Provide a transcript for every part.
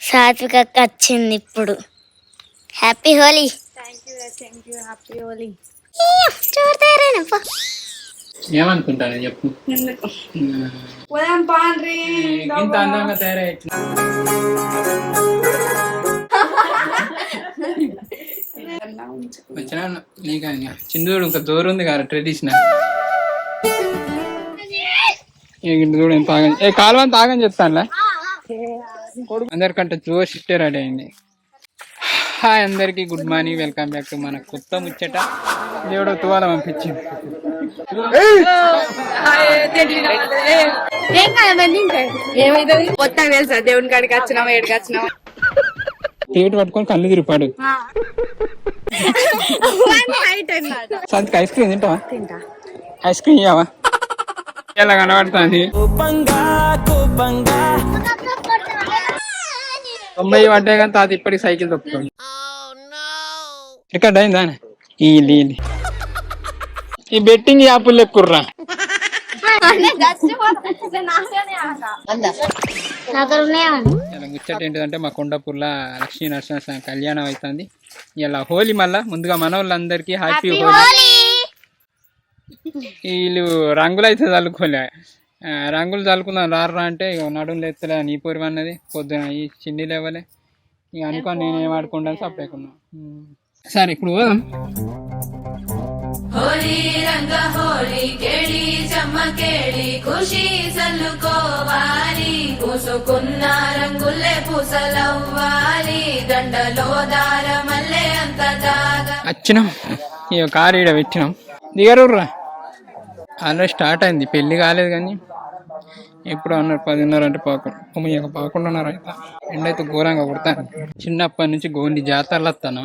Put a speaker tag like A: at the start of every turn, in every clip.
A: సాత్వికకి వచ్చింది ఇప్పుడు. Happy Holi.
B: Thank you happy Holi.
C: ఏమనుకుంటాను చెప్పు. ఇంత అందంగా తయారయ్యి వచ్చినా నీకు చిందూడు ఇంకా జోరు ఉంది కదా ట్రెడిషనల్. చూడు ఎంత తాగని కాలువ తాగని చెప్తానులే. అందరికంటే జోరు షిఫ్టే రెడీ అయింది. హాయ్ అందరికి good morning, welcome back to మన కొత్త ముచ్చట. దేవుడు తువాల పంపించింది.
B: కొత్తగా తెలుసా దేవుని కాడికి వచ్చినావా ఏడికి వచ్చినావా
C: ప్లేట్ పట్టుకొని కళ్ళు తిరిపాడు. సంతకి ఐస్ క్రీమ్ తింటావా? ఐస్ క్రీమ్ ఇవ్వవా? ఎలా కనబడుతుంది 90 పడ్డాయి కానీ తాత ఇప్పటికి సైకిల్ తొక్కుతుంది. రికార్డ్ అయిందా? ఈ బెట్టింగ్ యాప్లు ఎక్కుర్రా. ముచ్చట ఏంటిదంటే మా కొండపూర్లో లక్ష్మీ నరసింహ కళ్యాణం అవుతుంది ఇలా. హోలీ మళ్ళా ముందుగా మన వాళ్ళందరికీ హ్యాపీ హోలీ. వీళ్ళు రంగులు అయితే చల్లుకోలే, రంగులు చల్లుకుందాం రారా అంటే ఇక నడుములు ఎత్తలే నీ పూర్వం అన్నది. పొద్దున ఈ చిన్ని లేవలే ఇక అనుకోని నేనేం ఆడుకుంటాను సపరేకున్నా. సరే ఇప్పుడు పోదాం.
D: హోలీ రంగ హోలీ కేళి చెమ్మకేళి ఖుషి చల్లుకోవాలి, పూసుకున్న రంగులే పూసలవ్వాలి, దండలో దారమల్లే అంత దాగా.
C: వచ్చినాం ఇక కారు ఈడ పెట్టినాం. దిగరుర్రా. ఆల్రెడీ స్టార్ట్ అయింది, పెళ్లి కాలేదు కానీ ఎప్పుడు అన్నారు 10:30 అంటే 11:00 అయితే. ఎండ అయితే ఘోరంగా కుడతాను. చిన్నప్పటి నుంచి గోండి జాతరలు వస్తాను.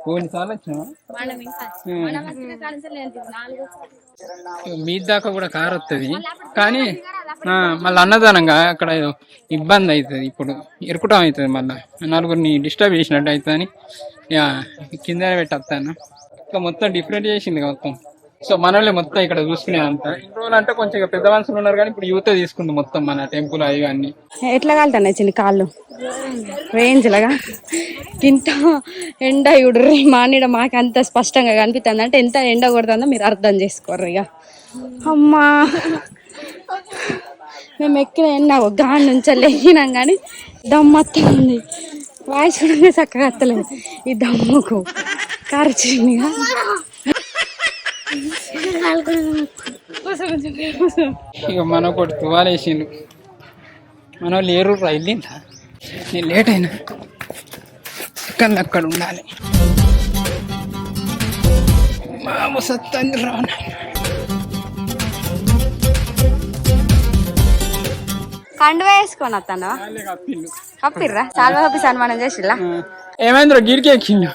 C: గోండి సార్లు వచ్చినా మీ దాకా కూడా కారు వస్తుంది కానీ మళ్ళీ అన్నదానంగా అక్కడ ఇబ్బంది అవుతుంది. ఇప్పుడు ఇరుకుటం అవుతుంది, మళ్ళీ నలుగురిని డిస్టర్బ్ చేసినట్టు అవుతుంది అని కింద పెట్టేస్తాను. ఇంకా మొత్తం డిఫరెంట్ చేసింది మొత్తం. సో మనోళ్ళే మొత్తం ఇక్కడ చూసుకునే అంత. ఇన్ని రోజులు అంటే కొంచెం పెద్ద మనుషులు ఉన్నారు కానీ ఇప్పుడు యూతే తీసుకుంది మొత్తం మన టెంపుల్ అవి అన్ని.
B: ఎట్లా కాలుతున్నాయి చిన్న కాళ్ళు వేయించలాగా ఇంత ఎండ ఇడుర్రి మానీడ మాకు అంత స్పష్టంగా కనిపిస్తుంది అంటే ఎంత ఎండ కొడుతుందో మీరు అర్థం చేసుకోర్రు. ఇక అమ్మా మేము ఎక్కిన ఎండ గాడి నుంచి లేగినాం కానీ దమ్మత్తుంది. వాయిస్ కూడా చక్కగా వస్తలేదు ఈ దమ్ముకు కరచిందిగా.
C: ఇక మన ఒకటి తువాలేసిండు. మన వాళ్ళు ఏరు వెళ్ళిందా? నేను లేట్ అయినా కానీ అక్కడ ఉండాలి. మామ సత్తాన్ని రాను.
B: కండు వేసుకొని వస్తాను కప్పిర్రా చాలా కప్పి సన్మానం చేసిల్లా.
C: ఏమైందిరా గిరికి ఎక్కిండు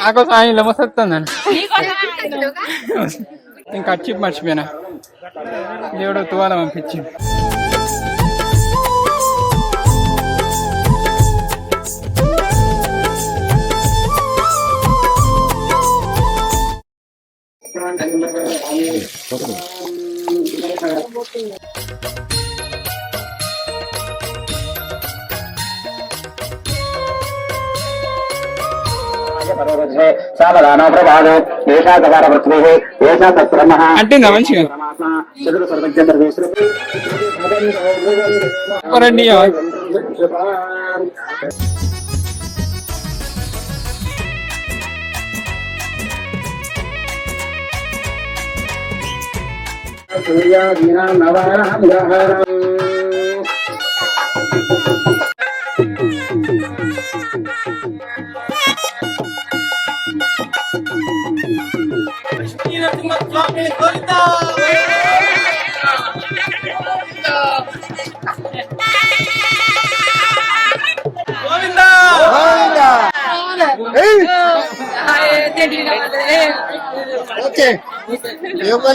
C: నాకు సాయంలో మస్తుందని ఇంకా వచ్చి మర్చిపోయినా. దేవుడు తువాల పంపించింది. అంటే మంచిగా రండి.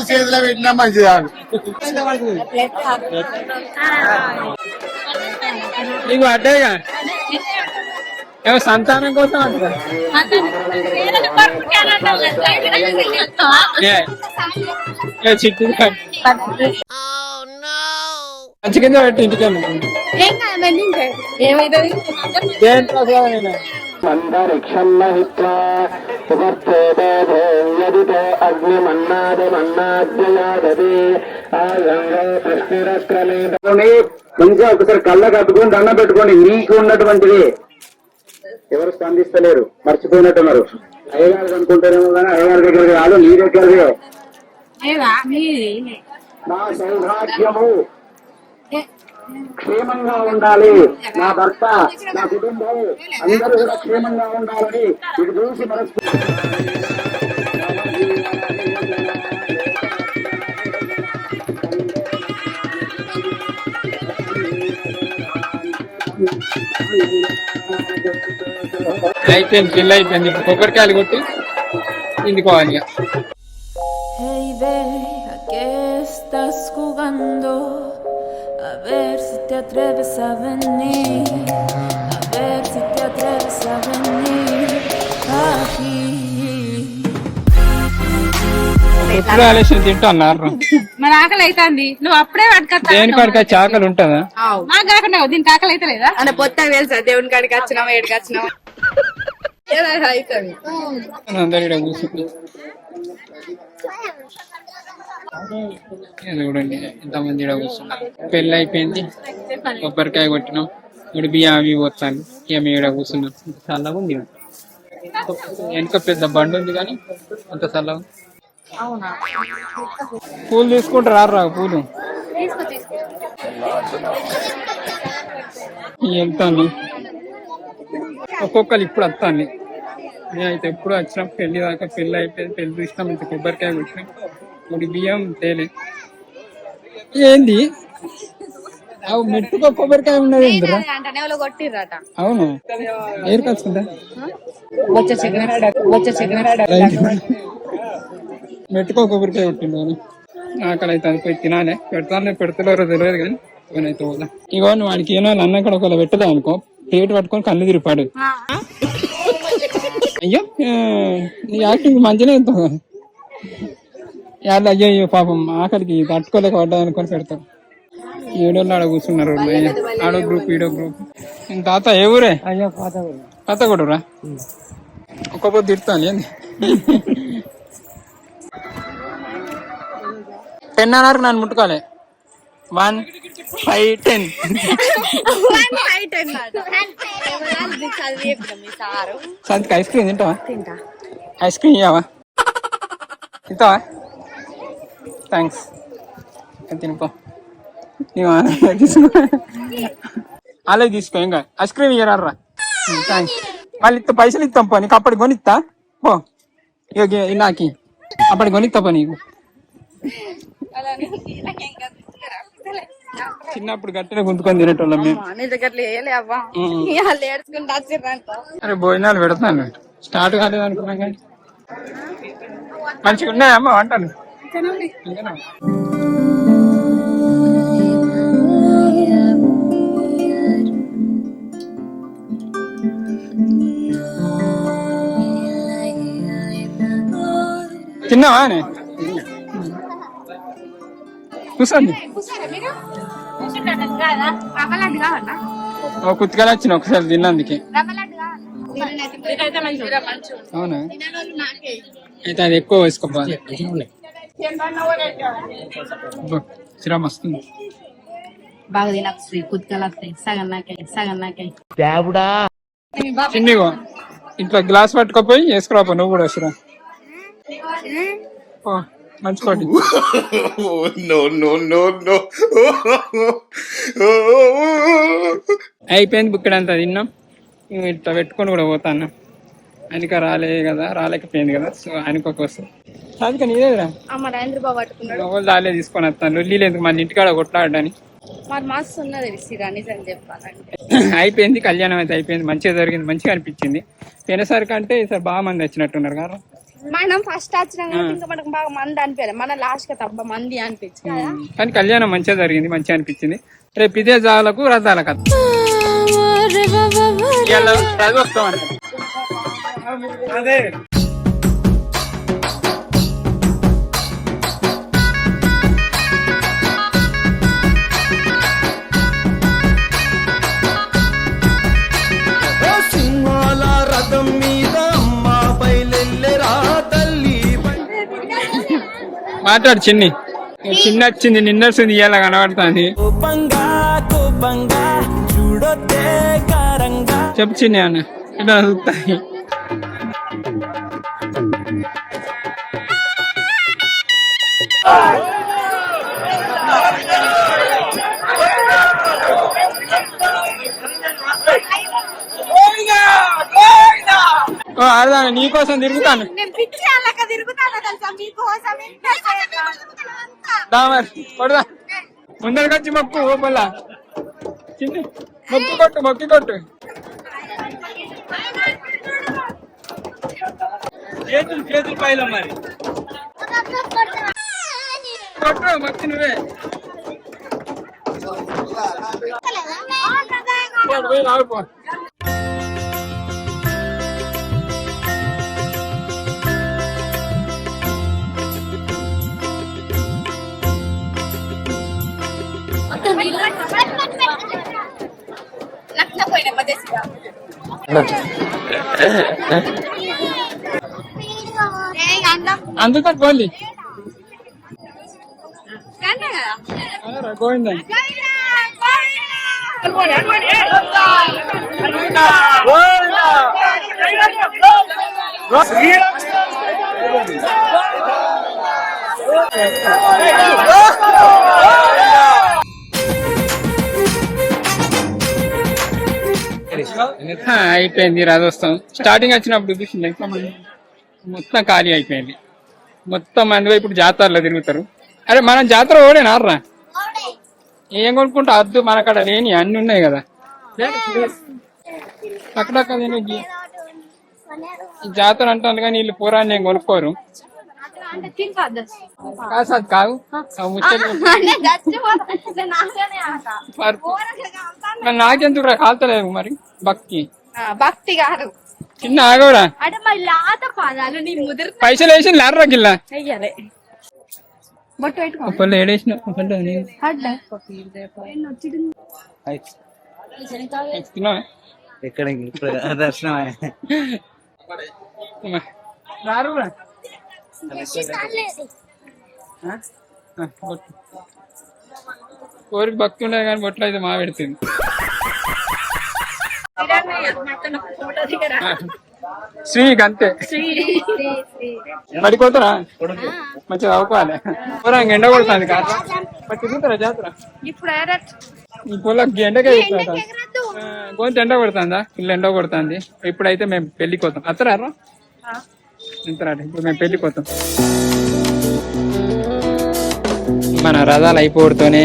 C: చేతిలో పెట్టినా మంచిదా నీకు అడ్డేగా ఏమో సంతానం కోసం అంటారు. చిట్టు మంచి కింద పెట్టి ఇంటికి
B: ఏమైతుంది
E: మంచిగా ఒకసారి కళ్ళ కట్టుకొని దండం పెట్టుకోండి. మీకు ఉన్నటువంటిది ఎవరు స్పందిస్తలేరు, మర్చిపోయినట్టున్నారు. అయ్యగారు అనుకుంటారేమో కానీ అయ్యగారి దగ్గరికి కాదు, నీ దగ్గరదే. నా సౌభాగ్యము క్షేమంగా ఉండాలి, నా భర్త, నా కుటుంబం అందరూ కూడా క్షేమంగా ఉండాలని ఇది చూసి
C: అయిపోయింది, పిల్ల అయిపోయింది. ఇప్పుడు కొబ్బరికాయలు కొట్టి ఇందుకోవాలి ఇక.
D: Hey baby, ¿a qué estás jugando? A ver si te atreves a venir. A ver si te atreves a venir aquí.
C: ఎప్పుడు ఆలోచన తింటా అన్నారు.
B: మరి ఆకలి అవుతుంది, నువ్వు అప్పుడే పట్టుకొస్తా.
C: దేని కాడికి చాకలు ఉంటుందా?
B: మాకు కాకుండా దీనికి ఆకలి అయితే లేదా అని పొత్తం తెలుసా? దేవుని కాడికి వచ్చినావా, ఏడికి వచ్చినావా అవుతుంది.
C: అందరు ఇక్కడ కూర్చుంది చూడండి ఎంతమంది ఇక్కడ కూర్చున్నారు. పెళ్ళి అయిపోయింది, కొబ్బరికాయ కొట్టినాం, ఇప్పుడు బియ్యం అవి పోతాను. ఇక మేము ఇక్కడ కూర్చున్నాం. చల్లగా ఉంది, వెనుక పెద్ద బండి ఉంది కానీ అంత చల్లగా ఉంది. పూలు తీసుకుంటారు రా పూలు వెళ్తాను. ఒక్కొక్కరు ఇప్పుడు వస్తాను. నేనైతే ఎప్పుడు వచ్చినా పెళ్లి దాకా పెళ్లి అయిపోయింది. పెళ్లి చూసినాం, ఇంత కొబ్బరికాయ కొట్టినాం, ఇప్పుడు బియ్యం తేలే. ఏంది మెట్టుకో కొబ్బరికాయ ఉన్నది
B: కొట్టిర్రట.
C: అవును, ఏరు కలుసుకుంటా మెట్టుకో కొబ్బరికాయ కొట్టిండు. ఆకలి అయితే అది పోయి తినాలి. పెడతానే పెడతలేరో తెలియదు కానీ అయితే పోదా. ఇగో వాడికి ఏమో అన్న కూడా ఒకవేళ పెట్టలే అనుకో, ప్లేట్ పట్టుకొని కళ్ళు తిరిపాడు. అయ్యో నీ యాక్టింగ్ మంచిగా అవుతావు. అయ్యో అయ్యో పాపం ఆఖరికి తట్టుకోలేక పడ్డా అనుకొని పెడతాం. ఏడోళ్ళు ఆడ కూర్చున్నారు, ఆడో గ్రూప్ ఈడో గ్రూప్. తాత ఏ ఊరే? పాత కూడా ఒక్కపోతే తిడతాను. ఏంది 10 అన్నారు, నన్ను ముట్టుకోవాలి. 1 5 10 సంతకి ఐస్ క్రీమ్ తింటావా? ఐస్ క్రీమ్ ఇవ్వవా? తింటావా? థ్యాంక్స్, తినుకో. తీసుకో, అలాగే తీసుకో. ఇంకా ఐస్ క్రీమ్ ఇయ్యరా? థ్యాంక్స్. మళ్ళీ పైసలు ఇస్తాం పో, నీకు అప్పటికి కొనిస్తా పో. ఇక నాకి అప్పటికి కొనిస్తా పో నీకు. చిన్నప్పుడు గట్టిగా గుంతుకొని తినేటోళ్ళం మేము. అరే భోజనాలు పెడతాను, స్టార్ట్ కాలేదు అనుకున్నాం కానీ మంచిగా ఉన్నాయమ్మా వంటలు. తిన్నావా? కూర్చోండి. కుత్తికాయలు వచ్చిన ఒకసారి తిన్నందుకే. అవునా? అయితే అది ఎక్కువ వేసుకోవాలి. శ్రమ వస్తుంది
B: బాగా తినకు, కుత్తికాయలు వస్తాయి. సగం నాకే
C: చిన్నగో ఇంట్లో గ్లాస్ పట్టుకోపోయి వేసుకురాపో. నువ్వు కూడా వస్తురా మంచి కోటి. అయిపోయింది బుక్కడ అంతా తిన్నాం. ఇట్లా పెట్టుకొని కూడా పోతాను. ఆయనక రాలే కదా, రాలేకపోయింది కదా, సో ఆయనకు ఒక వస్తుంది. అందుకే నీదేరా ఎవరు రాలే తీసుకొని వస్తాను. లొల్లీలు ఎందుకు మన ఇంటికాడ కొట్లాడని. అయిపోయింది కళ్యాణం అయితే అయిపోయింది, మంచిగా జరిగింది, మంచిగా అనిపించింది. పోయినసారి కంటే ఈసారి బాగా మంది వచ్చినట్టున్నారు కదా.
B: మనం ఫస్ట్ వచ్చినాం ఇంకా మనకు బాగా మంది అనిపించలేదు, మన లాస్ట్ కి తప్ప మంది అనిపించింది.
C: కానీ కళ్యాణం మంచిగా జరిగింది, మంచిగా అనిపించింది. రేపు ఇదే జాలకు రథాల కథ అదే. మాట్లాడు చిన్ని చిన్న వచ్చింది నిన్న వస్తుంది ఇవాళ కనబడుతుంది చెప్పు చిన్ని అన్న ఇట్లా చూస్తాయి అర్థా నీకోసం తిరుగుతాను కొడదా ముందరికి వచ్చి మొక్కు ఓపల్లా చిన్ని మొక్కి కొట్టు చేతులు పైల మరి కొట్టు మొక్కి నువ్వే రావుపో అందుకని పోండి గోవిందా అయిపోయింది రథోత్సవం స్టార్టింగ్ వచ్చినప్పుడు చూసింది మొత్తం ఖాళీ అయిపోయింది మొత్తం మంది ఇప్పుడు జాతరలో తిరుగుతారు అరే మనం జాతర ఓడేనారా ఏం కొనుక్కుంటా అద్దు మనకాడ లేని అన్ని ఉన్నాయి కదా అక్కడక్కడ ఈ జాతర అంటాను కానీ వీళ్ళు పూరాన్ని ఏం కొనుక్కోరు కాదు కాదు నాకెందుకు కాల్తలేదు మరి
B: భక్తి కాదు
C: చిన్న ఆగోరా పైసలు వేసి లేర్రా గిల్లా ఒకళ్ళు ఏడేసిన
F: ఇక్కడ దర్శనం
C: రారు కోరికి భక్తి ఉండదు కానీ బొట్లు అయితే మా పెడుతుంది శ్రీ అంతే పడిపోతారా మంచిగా అవుకోవాలి ఎండ కొడుతుంది కాదు తిరుగుతారా జాతర ఈ పొలకి ఎండకే గొంతు ఎండ కొడుతుందా పిల్ల ఎండ కొడుతుంది ఇప్పుడైతే మేము పెళ్లికి పోతాం అత్తరారా ఇంతరాట ఇప్పుడు మేము పెళ్లికి పోతాం మన రథాలు అయిపోవడంతోనే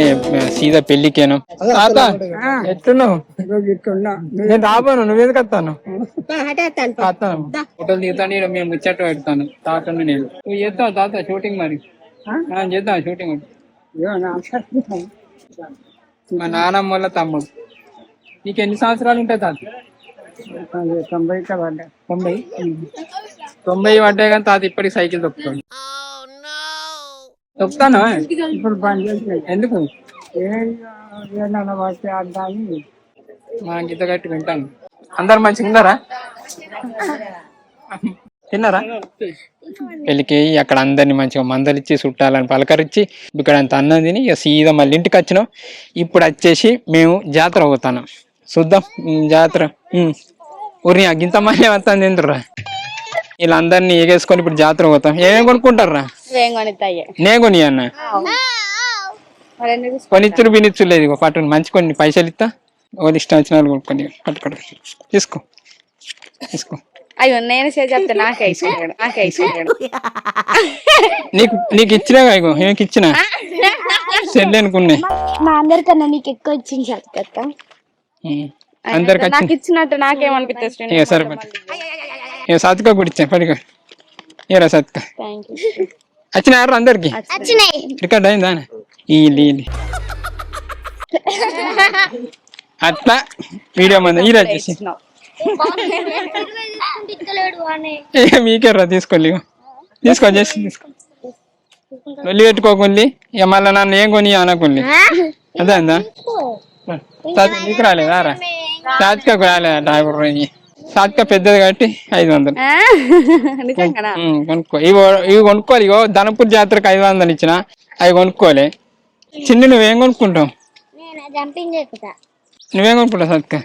C: సీదా పెళ్లికేను తాత ఎట్లున్నావు నేను రాబోను నువ్వేందుకు వస్తాను ఫోటోలు దిగుతాను మేము ముచ్చట పెడతాను తాతను నేను నువ్వు చేస్తావు తాత షూటింగ్ మరి మనం చేద్దాం షూటింగ్ మా నాన్నమ్మ వాళ్ళ తమ్ముడు నీకు ఎన్ని సంవత్సరాలు ఉంటాయి తాత 90 పడ్డాయి కానీ తాత ఇప్పటికి సైకిల్ తొక్కుతాడు తొక్కుతాను ఇప్పుడు ఎందుకు మా గీత కట్టి వింటాను అందరు మంచిగా ఉన్నారా తిన్నారా పెళ్ళికి అక్కడ అందరిని మంచిగా మందలిచ్చి చుట్టాలని పలకరించి ఇక్కడ అంత అన్నం తిని ఇక సీదా మళ్ళీ ఇంటికి వచ్చినాం ఇప్పుడు వచ్చేసి మేము జాతర పోతాను చూద్దాం జాతర ఊరిని గింత మళ్ళీ వస్తాను తింటురా వీళ్ళందరినీ ఎగేసుకొని ఇప్పుడు జాతర పోతాం ఏమేమి కొనుక్కుంటారా నేను కొని అన్న కొనిచ్చురు బినిచ్చురు లేదు పట్టుకుని మంచి కొన్ని పైసలు ఇస్తా వాళ్ళు ఇష్టం వచ్చిన వాళ్ళు కొనుక్కొని పట్టుకోండి తీసుకో
B: అయ్యో నేను చెప్తా నాకే
C: నీకు ఇచ్చినా ఇగో ఏమికి ఇచ్చినా సెల్ అనుకున్నా
A: మా అందరికన్నా నీకు ఎక్కువ ఇచ్చింది చెప్తా
C: అందరికి
B: నాకు ఇచ్చినట్టు నాకేమనిపిస్తుంది
C: సరే ఇక సత్కా కూడా ఇచ్చా పడిగా ఏరా సత్కా వచ్చినారు అందరికి రికార్డ్ అయిందా ఈ అట్లా వీడియో మంది ఈరోజు వచ్చేసి మీకేర్రా తీసుకోండి చేసి తీసుకో వెళ్ళి పెట్టుకోకుండి ఇక మళ్ళీ నన్ను ఏం కొని అనకుండి అదే అందా నీకు రాలేదా రా సాత్కాకు రాలేదా డ్రైవర్ సాత్క పెద్దది కాబట్టి 500.
B: నిజంగానా?
C: కొనుక్కో. ఇవి కొనుక్కోవాలి. ఇగో ధనపూర్ జాతరకు 500 ఇచ్చిన, అవి కొనుక్కోలే. చిన్ని నువ్వేం కొనుక్కుంటావు? నువ్వేం కొనుక్కుంటావు సాత్క?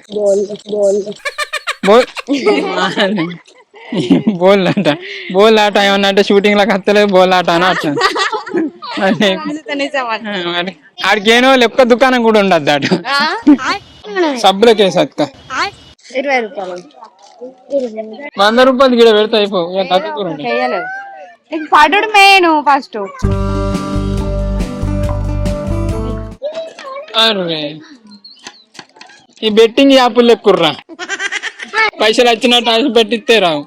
C: బోల్ ఆట. బోల్ ఆట ఏమన్నా అంటే షూటింగ్ లకు వస్తలేదు, బోల్ ఆట అని అట్లా. ఆడికేనో ఒక్క దుకాణం కూడా ఉండద్దు అటు సబ్బులకే సత్క
B: 20 రూపాయలు
C: 100 రూపాయలు గిడ పెడతా అయిపో.
B: పడు మేను ఫస్ట్
C: ఈ బెట్టింగ్ యాప్లు లెక్కుర్రా, పైసలు వచ్చినట్టు ఆశ పెట్టిస్తే రావు.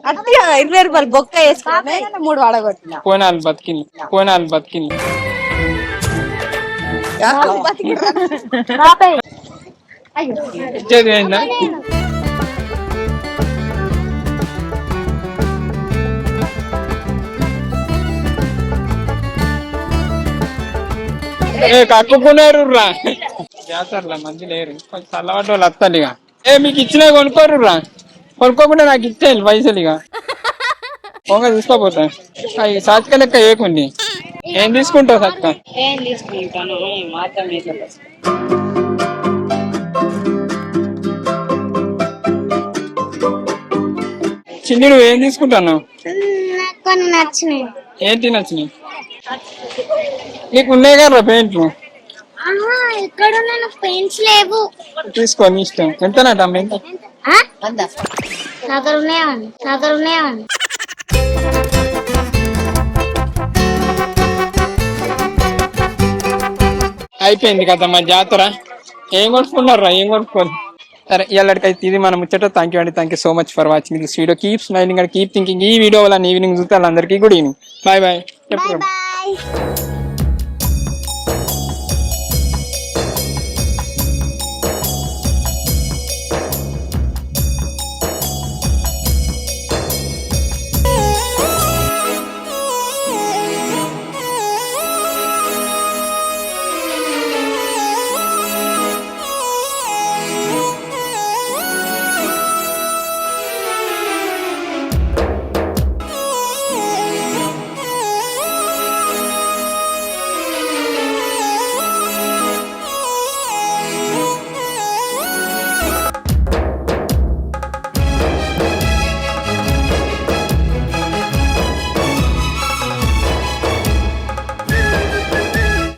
B: అట్టి 20 రూపాయలు బొక్క వేసుకున్నా 3 వాడగొట్టిన
C: కోనాలు బతికింది. ఇచ్చేది ఏందా? కక్కుకున్నారు రా జాతరలా, మంది లేరు, కొంచెం చల్లబడ్డ వాళ్ళు వస్తారు ఇక. మీకు ఇచ్చినా కొనుక్కోరు రా, కొనుక్కోకుండా నాకు ఇచ్చేయాలి పైసలు ఇక. పొంగ తీసుకోపోతా. అవి సాత్క లెక్క ఏకుండి. ఏం తీసుకుంటావు సత్క? చిన్ని నువ్వేం తీసుకుంటాను? ఏంటి నచ్చినాయి? నీకు ఉన్నాయి కదా పెయింట్లు, తీసుకో నీ ఇష్టం. ఎంతనట అమ్మ? ఎంత? అయిపోయింది కదా మా జాతర. ఏం కొనుక్కున్నారా? ఏం కొనుక్కోవాలి? సరే ఇవాళకైతే ఇది మన ముచ్చట. థ్యాంక్ యూ అండి. Thank you so much for watching this video. Keep smiling and keep thinking. ఈ వీడియో వల్ల ఈవినింగ్ చూస్తే వాళ్ళందరికీ గుడ్ ఈవినింగ్. Bye bye. చెప్పు.